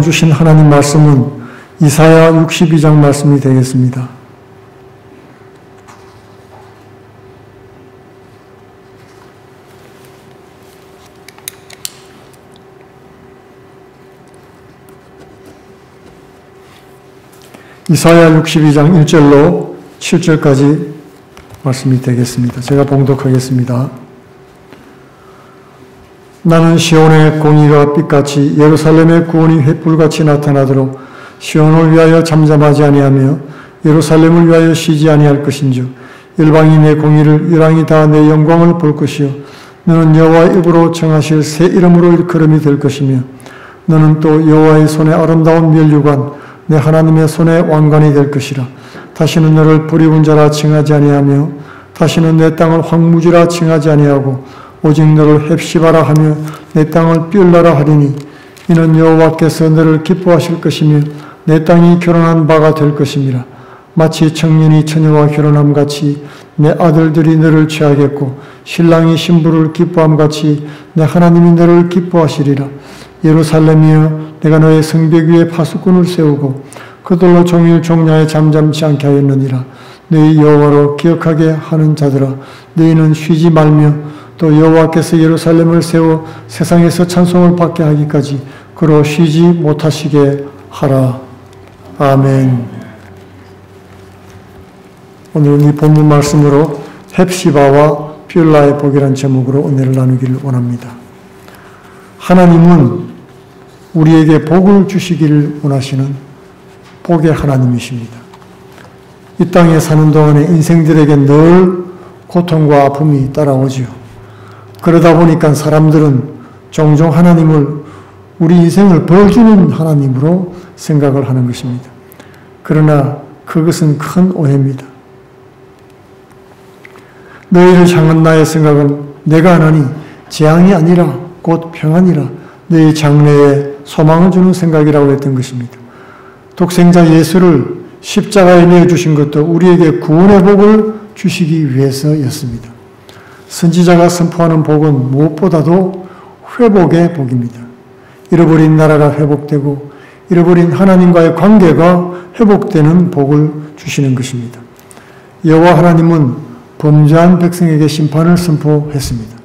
주신 하나님 말씀은 이사야 62장 말씀이 되겠습니다. 이사야 62장 1절로 7절까지 말씀이 되겠습니다. 제가 봉독하겠습니다. 나는 시온의 공의가 빛같이 예루살렘의 구원이 횃불같이 나타나도록 시온을 위하여 잠잠하지 아니하며 예루살렘을 위하여 쉬지 아니할 것인즉 일방이 내 공의를 이랑이 다 내 영광을 볼 것이요 너는 여호와의 입으로 정하실 새 이름으로 일컬음이 될 것이며 너는 또 여호와의 손에 아름다운 면류관 내 하나님의 손에 왕관이 될 것이라. 다시는 너를 불입은 자라 칭하지 아니하며 다시는 내 땅을 황무지라 칭하지 아니하고 오직 너를 헵시바라 하며 내 땅을 뷸라라 하리니 이는 여호와께서 너를 기뻐하실 것이며 내 땅이 결혼한 바가 될 것임이라. 마치 청년이 처녀와 결혼함 같이 내 아들들이 너를 취하겠고 신랑이 신부를 기뻐함 같이 내 하나님이 너를 기뻐하시리라. 예루살렘이여 내가 너의 성벽 위에 파수꾼을 세우고 그들로 종일 종야에 잠잠치 않게 하였느니라. 너희 여호와로 기억하게 하는 자들아 너희는 쉬지 말며 또 여호와께서 예루살렘을 세워 세상에서 찬송을 받게 하기까지 그로 쉬지 못하시게 하라. 아멘. 오늘은 이 본문 말씀으로 헵시바와 뷸라의 복이라는 제목으로 은혜를 나누기를 원합니다. 하나님은 우리에게 복을 주시기를 원하시는 복의 하나님이십니다. 이 땅에 사는 동안에 인생들에게 늘 고통과 아픔이 따라오지요. 그러다 보니까 사람들은 종종 하나님을 우리 인생을 벌주는 하나님으로 생각을 하는 것입니다. 그러나 그것은 큰 오해입니다. 너희를 향한 나의 생각은 내가 하나니 재앙이 아니라 곧 평안이라 너희 장래에 소망을 주는 생각이라고 했던 것입니다. 독생자 예수를 십자가에 내어주신 것도 우리에게 구원의 복을 주시기 위해서였습니다. 선지자가 선포하는 복은 무엇보다도 회복의 복입니다. 잃어버린 나라가 회복되고 잃어버린 하나님과의 관계가 회복되는 복을 주시는 것입니다. 여호와 하나님은 범죄한 백성에게 심판을 선포했습니다.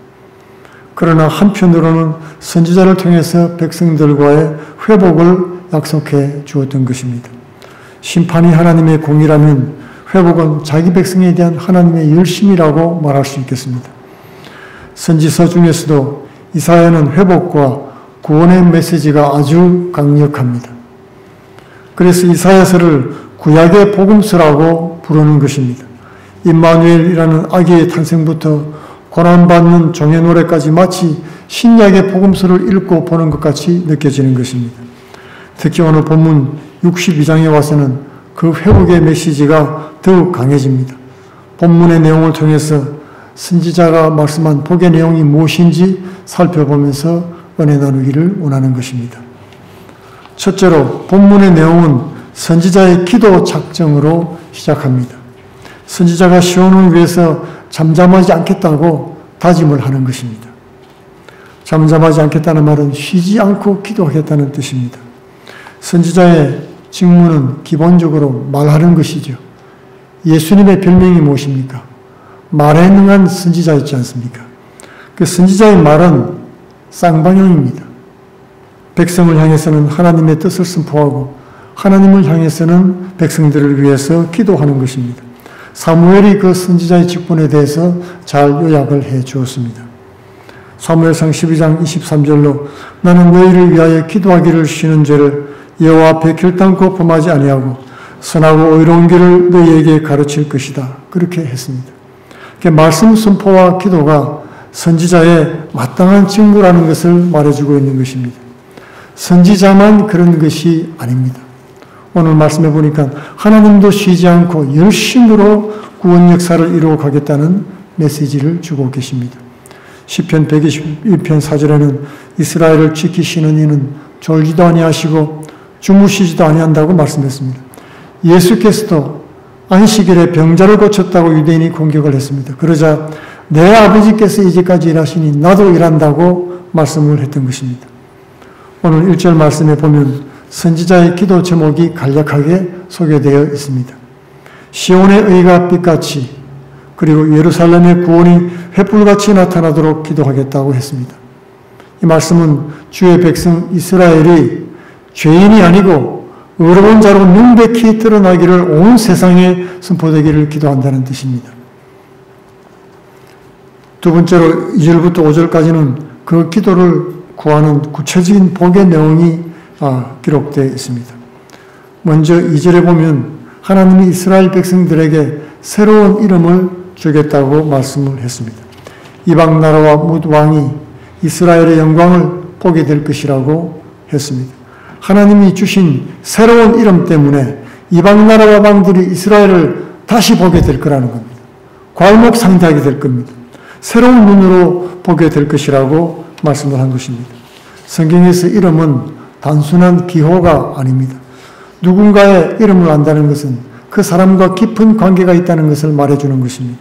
그러나 한편으로는 선지자를 통해서 백성들과의 회복을 약속해 주었던 것입니다. 심판이 하나님의 공이라면 회복은 자기 백성에 대한 하나님의 열심이라고 말할 수 있겠습니다. 선지서 중에서도 이사야는 회복과 구원의 메시지가 아주 강력합니다. 그래서 이사야서를 구약의 복음서라고 부르는 것입니다. 임마누엘이라는 아기의 탄생부터 고난받는 종의 노래까지 마치 신약의 복음서를 읽고 보는 것 같이 느껴지는 것입니다. 특히 오늘 본문 62장에 와서는 그 회복의 메시지가 더욱 강해집니다. 본문의 내용을 통해서 선지자가 말씀한 복의 내용이 무엇인지 살펴보면서 은혜 나누기를 원하는 것입니다. 첫째로 본문의 내용은 선지자의 기도 작정으로 시작합니다. 선지자가 시온을 위해서 잠잠하지 않겠다고 다짐을 하는 것입니다. 잠잠하지 않겠다는 말은 쉬지 않고 기도하겠다는 뜻입니다. 선지자의 직무는 기본적으로 말하는 것이죠. 예수님의 별명이 무엇입니까? 말에 능한 선지자였지 않습니까? 그 선지자의 말은 쌍방향입니다. 백성을 향해서는 하나님의 뜻을 선포하고 하나님을 향해서는 백성들을 위해서 기도하는 것입니다. 사무엘이 그 선지자의 직분에 대해서 잘 요약을 해 주었습니다. 사무엘상 12장 23절로 나는 너희를 위하여 기도하기를 쉬는 죄를 여호와 앞에 결단코 범하지 아니하고 선하고 의로운 길을 너희에게 가르칠 것이다. 그렇게 했습니다. 말씀 선포와 기도가 선지자의 마땅한 직무라는 것을 말해주고 있는 것입니다. 선지자만 그런 것이 아닙니다. 오늘 말씀해 보니까 하나님도 쉬지 않고 열심으로 구원 역사를 이루어 가겠다는 메시지를 주고 계십니다. 시편 121편 4절에는 이스라엘을 지키시는 이는 졸지도 아니하시고 주무시지도 아니한다고 말씀했습니다. 예수께서도 안식일에 병자를 고쳤다고 유대인이 공격을 했습니다. 그러자 내 아버지께서 이제까지 일하시니 나도 일한다고 말씀을 했던 것입니다. 오늘 1절 말씀에 보면 선지자의 기도 제목이 간략하게 소개되어 있습니다. 시온의 의가 빛같이 그리고 예루살렘의 구원이 횃불같이 나타나도록 기도하겠다고 했습니다. 이 말씀은 주의 백성 이스라엘이 죄인이 아니고 의로운 자로 명백히 드러나기를 온 세상에 선포되기를 기도한다는 뜻입니다. 두 번째로 2절부터 5절까지는 그 기도를 구하는 구체적인 복의 내용이 기록되어 있습니다. 먼저 2절에 보면 하나님이 이스라엘 백성들에게 새로운 이름을 주겠다고 말씀을 했습니다. 이방 나라와 뭇 왕이 이스라엘의 영광을 보게 될 것이라고 했습니다. 하나님이 주신 새로운 이름 때문에 이방 나라와 왕들이 이스라엘을 다시 보게 될 거라는 겁니다. 괄목상대하게 될 겁니다. 새로운 눈으로 보게 될 것이라고 말씀을 한 것입니다. 성경에서 이름은 단순한 기호가 아닙니다. 누군가의 이름을 안다는 것은 그 사람과 깊은 관계가 있다는 것을 말해주는 것입니다.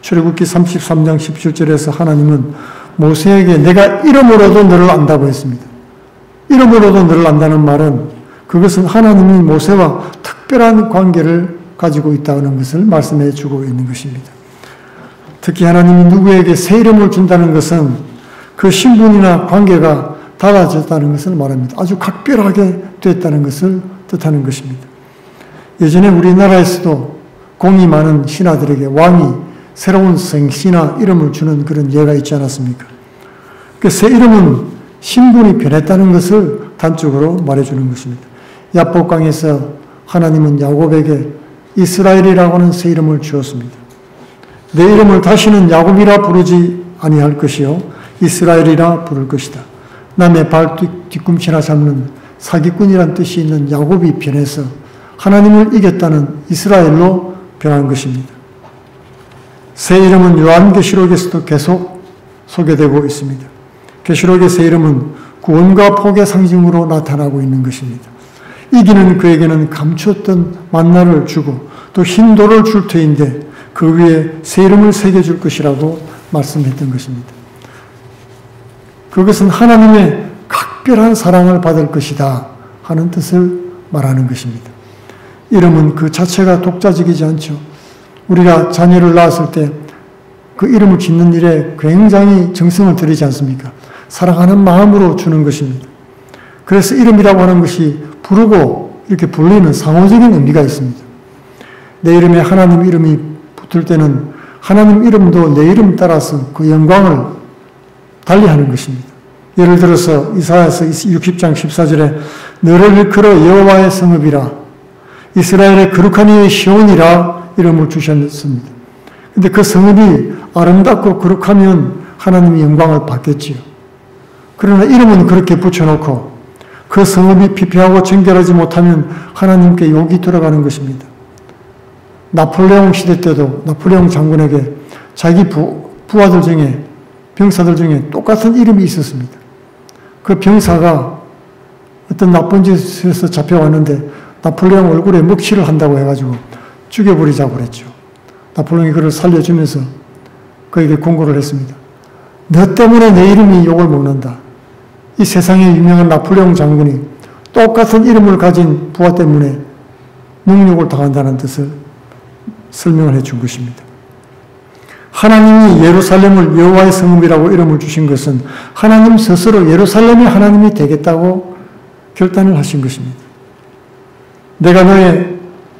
출애굽기 33장 17절에서 하나님은 모세에게 내가 이름으로도 너를 안다고 했습니다. 이름으로도 너를 안다는 말은 그것은 하나님이 모세와 특별한 관계를 가지고 있다는 것을 말씀해 주고 있는 것입니다. 특히 하나님이 누구에게 새 이름을 준다는 것은 그 신분이나 관계가 달라졌다는 것을 말합니다. 아주 각별하게 됐다는 것을 뜻하는 것입니다. 예전에 우리나라에서도 공이 많은 신하들에게 왕이 새로운 생신이나 이름을 주는 그런 예가 있지 않았습니까? 그 새 이름은 신분이 변했다는 것을 단적으로 말해주는 것입니다. 야복강에서 하나님은 야곱에게 이스라엘이라고 하는 새 이름을 주었습니다. 내 이름을 다시는 야곱이라 부르지 아니할 것이요 이스라엘이라 부를 것이다. 남의 발 뒤꿈치나 잡는 사기꾼이란 뜻이 있는 야곱이 변해서 하나님을 이겼다는 이스라엘로 변한 것입니다. 새 이름은 요한계시록에서도 계속 소개되고 있습니다. 계시록의 새 이름은 구원과 복의 상징으로 나타나고 있는 것입니다. 이기는 그에게는 감추었던 만나를 주고 또 흰 돌을 줄 터인데 그 위에 새 이름을 새겨줄 것이라고 말씀했던 것입니다. 그것은 하나님의 각별한 사랑을 받을 것이다 하는 뜻을 말하는 것입니다. 이름은 그 자체가 독자적이지 않죠. 우리가 자녀를 낳았을 때 그 이름을 짓는 일에 굉장히 정성을 들이지 않습니까? 사랑하는 마음으로 주는 것입니다. 그래서 이름이라고 하는 것이 부르고 이렇게 불리는 상호적인 의미가 있습니다. 내 이름에 하나님 이름이 붙을 때는 하나님 이름도 내 이름 따라서 그 영광을 달리하는 것입니다. 예를 들어서 이사야서 60장 14절에 너를 일컬어 여호와의 성읍이라 이스라엘의 거룩한 이의 시온이라 이름을 주셨습니다. 그런데 그 성읍이 아름답고 거룩하면 하나님의 영광을 받겠지요. 그러나 이름은 그렇게 붙여놓고 그 성읍이 피폐하고 정결하지 못하면 하나님께 욕이 들어가는 것입니다. 나폴레옹 시대 때도 나폴레옹 장군에게 자기 부하들 중에 병사들 중에 똑같은 이름이 있었습니다. 그 병사가 어떤 나쁜 짓에서 잡혀왔는데 나폴레옹 얼굴에 먹칠을 한다고 해가지고 죽여버리자고 그랬죠. 나폴레옹이 그를 살려주면서 그에게 공고를 했습니다. 너 때문에 내 이름이 욕을 먹는다. 이 세상에 유명한 나폴레옹 장군이 똑같은 이름을 가진 부하 때문에 능욕을 당한다는 뜻을 설명을 해준 것입니다. 하나님이 예루살렘을 여호와의 성읍이라고 이름을 주신 것은 하나님 스스로 예루살렘이 하나님이 되겠다고 결단을 하신 것입니다. 내가 너의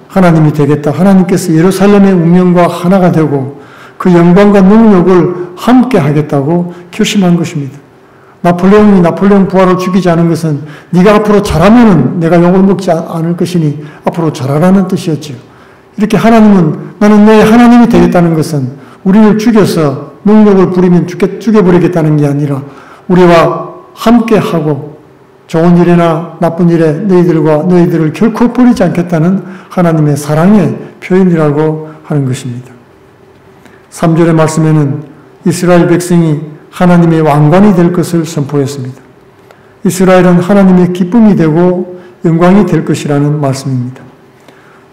하나님이 되겠다. 하나님께서 예루살렘의 운명과 하나가 되고 그 영광과 능력을 함께 하겠다고 결심한 것입니다. 나폴레옹이 나폴레옹 부하를 죽이지 않은 것은 네가 앞으로 잘하면 내가 욕을 먹지 않을 것이니 앞으로 잘하라는 뜻이었죠. 이렇게 하나님은 나는 너의 하나님이 되겠다는 것은 우리를 죽여서 능력을 부리면 죽여버리겠다는 게 아니라 우리와 함께하고 좋은 일이나 나쁜 일에 너희들을 결코 버리지 않겠다는 하나님의 사랑의 표현이라고 하는 것입니다. 3절의 말씀에는 이스라엘 백성이 하나님의 왕관이 될 것을 선포했습니다. 이스라엘은 하나님의 기쁨이 되고 영광이 될 것이라는 말씀입니다.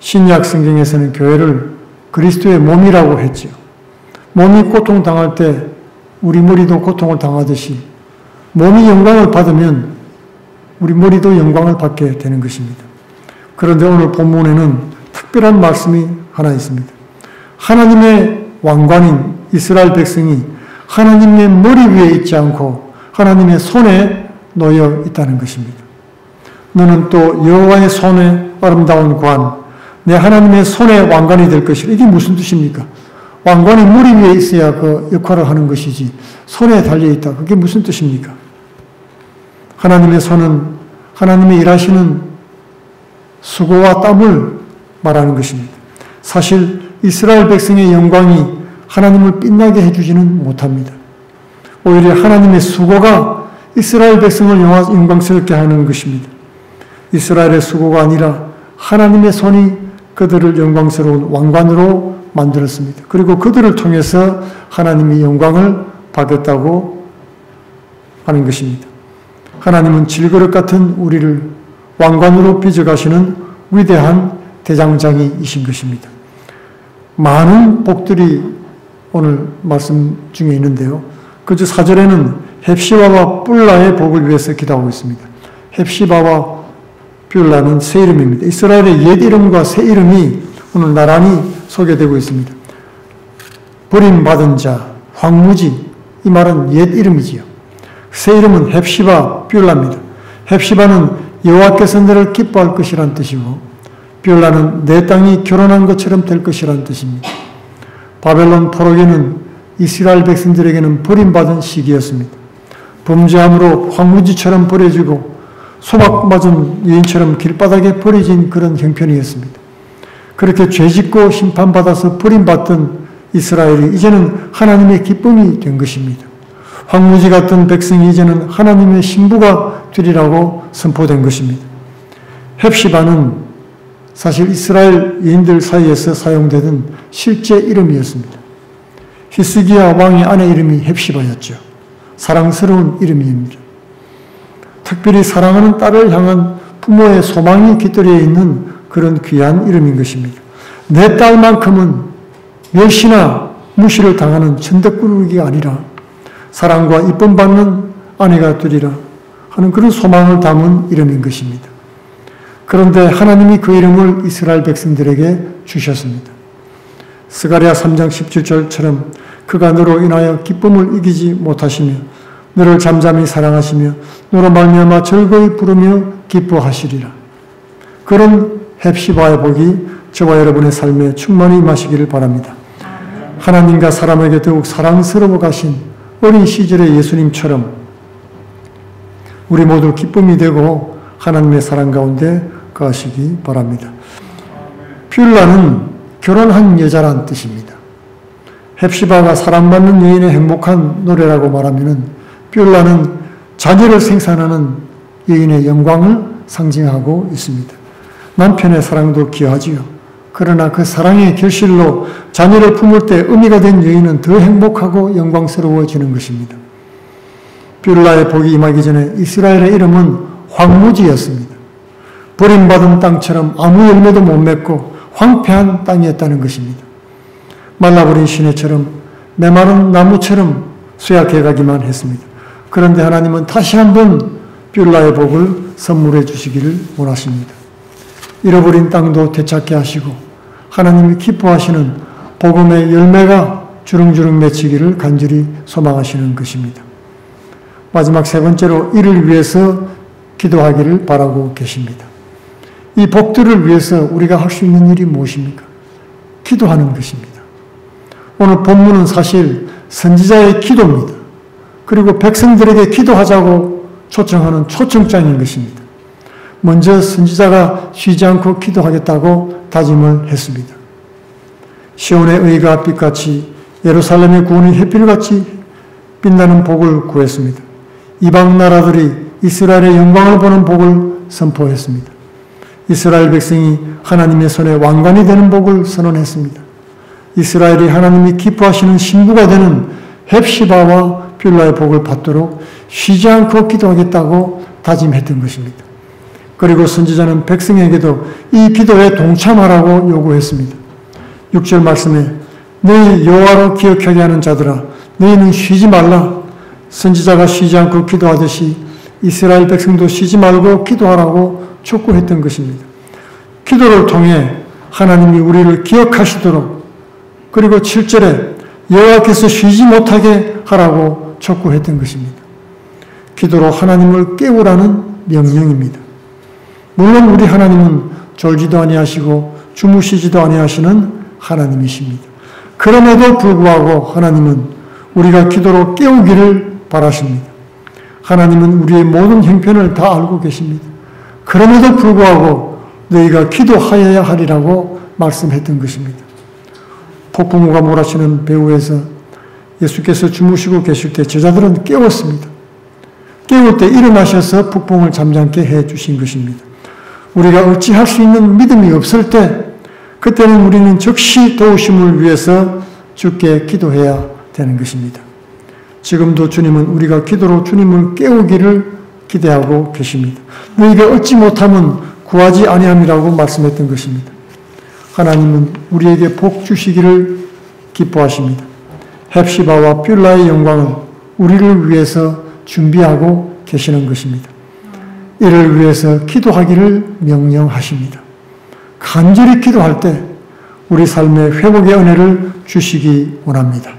신약 성경에서는 교회를 그리스도의 몸이라고 했지요. 몸이 고통당할 때 우리 머리도 고통을 당하듯이 몸이 영광을 받으면 우리 머리도 영광을 받게 되는 것입니다. 그런데 오늘 본문에는 특별한 말씀이 하나 있습니다. 하나님의 왕관인 이스라엘 백성이 하나님의 머리 위에 있지 않고 하나님의 손에 놓여 있다는 것입니다. 너는 또 여호와의 손에 아름다운 관, 내 하나님의 손에 왕관이 될 것이라. 이게 무슨 뜻입니까? 왕관이 머리 위에 있어야 그 역할을 하는 것이지 손에 달려있다. 그게 무슨 뜻입니까? 하나님의 손은 하나님의 일하시는 수고와 땀을 말하는 것입니다. 사실 이스라엘 백성의 영광이 하나님을 빛나게 해주지는 못합니다. 오히려 하나님의 수고가 이스라엘 백성을 영광스럽게 하는 것입니다. 이스라엘의 수고가 아니라 하나님의 손이 그들을 영광스러운 왕관으로 만들었습니다. 그리고 그들을 통해서 하나님의 영광을 받겠다고 하는 것입니다. 하나님은 질그릇 같은 우리를 왕관으로 빚어가시는 위대한 대장장이이신 것입니다. 많은 복들이 오늘 말씀 중에 있는데요. 그저 4절에는 헵시바와 뿔라의 복을 위해서 기도하고 있습니다. 헵시바와 뿔라는 새 이름입니다. 이스라엘의 옛 이름과 새 이름이 오늘 나란히 소개되고 있습니다. 버림받은 자, 황무지, 이 말은 옛 이름이지요. 새 이름은 헵시바, 뿔라입니다. 헵시바는 여호와께서 너를 기뻐할 것이란 뜻이고 뿔라는 내 땅이 결혼한 것처럼 될 것이란 뜻입니다. 바벨론 포로기는 이스라엘 백성들에게는 버림받은 시기였습니다. 범죄함으로 황무지처럼 버려지고 소박맞은 여인처럼 길바닥에 버려진 그런 형편이었습니다. 그렇게 죄짓고 심판받아서 버림받던 이스라엘이 이제는 하나님의 기쁨이 된 것입니다. 황무지 같은 백성이 이제는 하나님의 신부가 되리라고 선포된 것입니다. 헵시바는 사실 이스라엘 여인들 사이에서 사용되던 실제 이름이었습니다. 히스기야 왕의 아내 이름이 헵시바였죠. 사랑스러운 이름입니다. 특별히 사랑하는 딸을 향한 부모의 소망이 깃들여 있는 그런 귀한 이름인 것입니다. 내 딸만큼은 멸시나 무시를 당하는 천덕꾸러기가 아니라 사랑과 이쁨 받는 아내가 되리라 하는 그런 소망을 담은 이름인 것입니다. 그런데 하나님이 그 이름을 이스라엘 백성들에게 주셨습니다. 스가랴 3장 17절처럼 그가 너로 인하여 기쁨을 이기지 못하시며 너를 잠잠히 사랑하시며 너로 말미암아 즐거이 부르며 기뻐하시리라. 그런 헵시바의 복이 저와 여러분의 삶에 충만히 임하시기를 바랍니다. 하나님과 사람에게 더욱 사랑스러워 가신 어린 시절의 예수님처럼 우리 모두 기쁨이 되고 하나님의 사랑 가운데 거하시기 바랍니다. 퓰라는 결혼한 여자란 뜻입니다. 헵시바가 사랑받는 여인의 행복한 노래라고 말하면 퓰라는 자녀를 생산하는 여인의 영광을 상징하고 있습니다. 남편의 사랑도 귀하지요. 그러나 그 사랑의 결실로 자녀를 품을 때 의미가 된 여인은 더 행복하고 영광스러워지는 것입니다. 퓰라의 복이 임하기 전에 이스라엘의 이름은 황무지였습니다. 버림받은 땅처럼 아무 열매도 못 맺고 황폐한 땅이었다는 것입니다. 말라버린 시내처럼 메마른 나무처럼 쇠약해가기만 했습니다. 그런데 하나님은 다시 한번 퓰라의 복을 선물해 주시기를 원하십니다. 잃어버린 땅도 되찾게 하시고 하나님이 기뻐하시는 복음의 열매가 주릉주릉 맺히기를 간절히 소망하시는 것입니다. 마지막 세 번째로 이를 위해서 기도하기를 바라고 계십니다. 이 복들을 위해서 우리가 할 수 있는 일이 무엇입니까? 기도하는 것입니다. 오늘 본문은 사실 선지자의 기도입니다. 그리고 백성들에게 기도하자고 초청하는 초청장인 것입니다. 먼저 선지자가 쉬지 않고 기도하겠다고 다짐을 했습니다. 시온의 의가 빛같이 예루살렘의 구원이 햇빛같이 빛나는 복을 구했습니다. 이방 나라들이 이스라엘의 영광을 보는 복을 선포했습니다. 이스라엘 백성이 하나님의 손에 왕관이 되는 복을 선언했습니다. 이스라엘이 하나님이 기뻐하시는 신부가 되는 헵시바와 퓰라의 복을 받도록 쉬지 않고 기도하겠다고 다짐했던 것입니다. 그리고 선지자는 백성에게도 이 기도에 동참하라고 요구했습니다. 6절 말씀에 너희 여호와로 기억하게 하는 자들아 너희는 쉬지 말라. 선지자가 쉬지 않고 기도하듯이 이스라엘 백성도 쉬지 말고 기도하라고 촉구했던 것입니다. 기도를 통해 하나님이 우리를 기억하시도록, 그리고 7절에 여호와께서 쉬지 못하게 하라고 촉구했던 것입니다. 기도로 하나님을 깨우라는 명령입니다. 물론 우리 하나님은 졸지도 아니하시고 주무시지도 아니하시는 하나님이십니다. 그럼에도 불구하고 하나님은 우리가 기도로 깨우기를 바라십니다. 하나님은 우리의 모든 형편을 다 알고 계십니다. 그럼에도 불구하고 너희가 기도하여야 하리라고 말씀했던 것입니다. 폭풍우가 몰아치는 배후에서 예수께서 주무시고 계실 때 제자들은 깨웠습니다. 깨울 때 일어나셔서 폭풍을 잠잠케 해 주신 것입니다. 우리가 어찌할 수 있는 믿음이 없을 때, 그때는 우리는 즉시 도우심을 위해서 주께 기도해야 되는 것입니다. 지금도 주님은 우리가 기도로 주님을 깨우기를 기대하고 계십니다. 너희가 얻지 못하면 구하지 아니함이라고 말씀했던 것입니다. 하나님은 우리에게 복 주시기를 기뻐하십니다. 헵시바와 뷸라의 영광을 우리를 위해서 준비하고 계시는 것입니다. 이를 위해서 기도하기를 명령하십니다. 간절히 기도할 때 우리 삶의 회복의 은혜를 주시기 원합니다.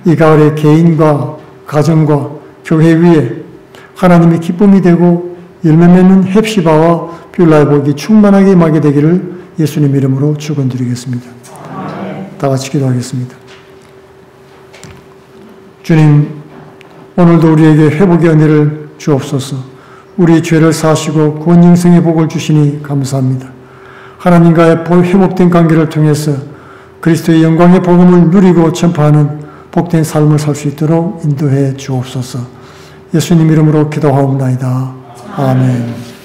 이 가을에 개인과 가정과 교회 위에 하나님의 기쁨이 되고 열매 맺는 헵시바와 뷸라의 복이 충만하게 임하게 되기를 예수님 이름으로 축원드리겠습니다. 다 같이 기도하겠습니다. 주님, 오늘도 우리에게 회복의 은혜를 주옵소서. 우리 죄를 사하시고 구원 영생의 복을 주시니 감사합니다. 하나님과의 회복된 관계를 통해서 그리스도의 영광의 복음을 누리고 전파하는 복된 삶을 살 수 있도록 인도해 주옵소서. 예수님 이름으로 기도하옵나이다. 아멘.